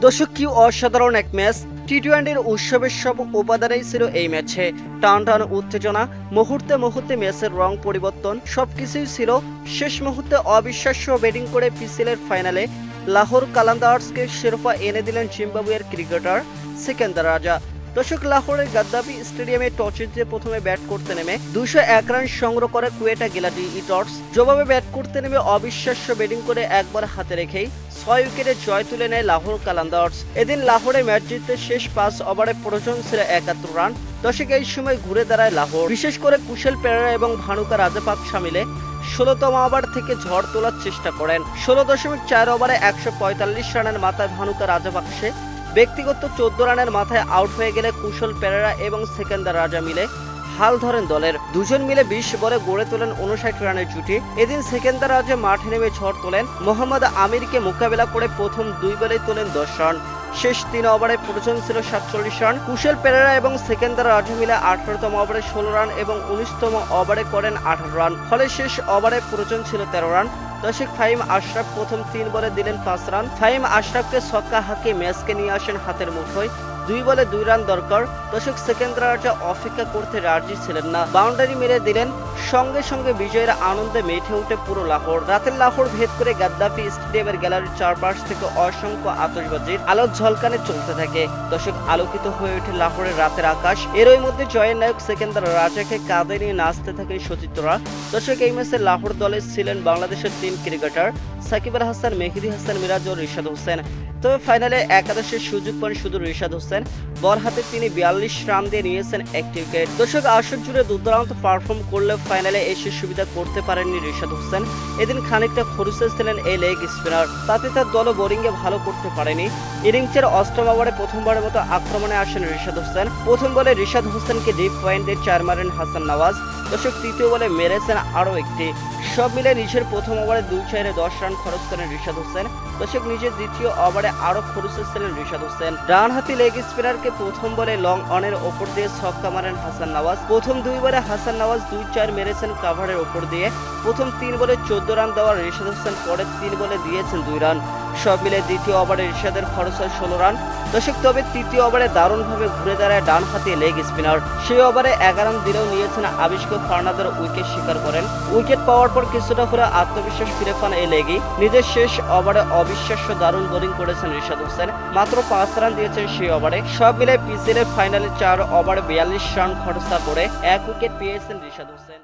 দর্শক কি অসাধারণ এক ম্যাচ। টি-টোয়েন্টির উৎসবের সব উপাদানেই ছিল এই ম্যাচে। টান টান উত্তেজনা, মুহূর্তে মুহূর্তে ম্যাচের রং পরিবর্তন সবকিছুই ছিল। শেষ মুহূর্তে অবিশ্বাস্য ব্যাটিং করে পিসিএলের ফাইনালে লাহোর কালান্দার্সকে শিরোপা এনে দিলেন জিম্বাবুয়ের ক্রিকেটার সিকান্দার রাজা। দর্শক, লাহোরের গাদ্দাফি স্টেডিয়ামে টসে জিতে প্রথমে ব্যাট করতে নেমে 201 রান সংগ্রহ করে কুয়েটা গ্ল্যাডিয়েটর্স। জবাবে ব্যাট করতে নেমে অবিশ্বাস্য ব্যাটিং করে একবার হাতে রেখেই 6 উইকেটে জয় তুলে নেয় লাহোর কালান্দার্স। এদিন লাহোরে ম্যাচ জিততে শেষ 5 ওভারে প্রয়োজন ছিল 71 রান। দর্শক, এই সময় ঘুরে দাঁড়ায় লাহোর, বিশেষ করে কুশল পেরেরা এবং ভানুকা রাজাপাকসা মিলে 16তম ওভার থেকে ঝড় তোলার চেষ্টা করেন। 16.4 ওভারে 145 রানের মাথায় ভানুকা রাজাপাকসে ব্যক্তিগত 14 রানের মাথায় আউট হয়ে গেলে কুশল পেরেরা এবং সিকান্দার রাজা মিলে হাল ধরেন দলের। দুজন মিলে 20 বলে গড়ে তোলেন 59 রানের জুটি। এদিন সিকান্দার রাজা মাঠে নেমে ঝড় তোলেন। মোহাম্মদ আমিরকে মোকাবেলা করে প্রথম 2 বলেই তোলেন 10 রান। শেষ 3 ওভারে প্রয়োজন ছিল 47 রান। কুশল পেরেরা এবং সিকান্দার রাজা মিলে 18তম ওভারে 16 রান এবং 19তম ওভারে করেন 18 রান। ফলে শেষ ওভারে প্রয়োজন ছিল 13 রান। দর্শক, ফাহিম আশরাফ প্রথম 3 বলে দিলেন 5 রান। ফাহিম আশরাফকে ছক্কা হাঁকিয়ে ম্যাচকে নিয়ে আসেন হাতের মুঠোয়। 2 বলে 2 রান দরকার। দর্শক, সিকান্দার রাজা অপেক্ষা করতে রাজি ছিলেন না, বাউন্ডারি মেরে দিলেন। সঙ্গে সঙ্গে বিজয়ের আনন্দে মেতে উঠে পুরো লাহোর। রাতের লাহোর ভেদ করে গাদ্দাফি স্টেডিয়ামের গ্যালারির চারপাশ থেকে অসংখ্য আতশবাজির আলোক ঝলকানে চলতে থাকে। দর্শক, আলোকিত হয়ে ওঠে লাহোরের রাতের আকাশ। এরই মধ্যে জয়ের নায়ক সিকান্দার রাজাকে কাঁধে নিয়ে নাচতে থাকে সতীর্থরা। দর্শক, এই ম্যাচে লাহোর দলে ছিলেন বাংলাদেশের 3 ক্রিকেটার সাকিব আল হাসান, মেহেদী হাসান মিরাজ ও রিশাদ হোসেন। তবে ফাইনালে একাদশের সুযোগ পান শুধু রিশাদ হোসেন। বল হাতে তিনি 42 রান দিয়ে নিয়েছেন 1 উইকেট। দর্শক, আসর জুড়ে দুর্দান্ত পারফর্ম করলেও ফাইনালে এসে সুবিধা করতে পারেননি রিশাদ হোসেন। এদিন খানিকটা খরুচে ছিলেন এই লেগ স্পিনার, তাতে তার দল বোলিংয়ে ভালো করতে পারেনি। ইনিংসের 8ম ওভারে প্রথমবারের মতো আক্রমণে আসেন রিশাদ হোসেন। প্রথম বলে রিশাদ হোসেনকে ডিপ পয়েন্টে 4 মারেন হাসান নওয়াজ। দর্শক, তৃতীয় বলে মেরেছেন আরও একটি। সব মিলে নিজের প্রথম ওভারে 2-4-এ 10 রান খরচ করেন রিশাদ হোসেন। দর্শক, নিজের দ্বিতীয় ওভারে আরো খরচে ছিলেন রিশাদ হোসেন। ডানহাতি লেগ স্পিনারকে প্রথম বলে লং অনের ওপর দিয়ে ছক্কা মারেন হাসান নওয়াজ। প্রথম 2 বলে হাসান নওয়াজ 2-4 মেরেছেন কাভারের ওপর দিয়ে। প্রথম 3 বলে 14 রান দেওয়া রিশাদ হোসেন পরের 3 বলে দিয়েছেন 2 রান। সব মিলে দ্বিতীয় ওভারে রিশাদের খরচ হয় 16 রান। দর্শক, তবে তৃতীয় ওভারে দারুণভাবে ঘুরে দাঁড়ায় ডানহাতি লেগ স্পিনার। সেই ওভারে 11 রান দিলেও নিয়েছেন আবিষ্কার ফার্নান্দের উইকেট শিকার করেন। উইকেট পাওয়ার পর কিছুটা করে আত্মবিশ্বাস ফিরে পান এই লেগি। নিজের শেষ ওভারে অবিশ্বাস্য দারুণ বোলিং করেছেন রিশাদ হোসেন। মাত্র 5 রান দিয়েছেন সেই ওভারে। সব মিলে পিসিএলের ফাইনালে 4 ওভারে 42 রান খরচা করে 1 উইকেট পেয়েছেন রিশাদ হোসেন।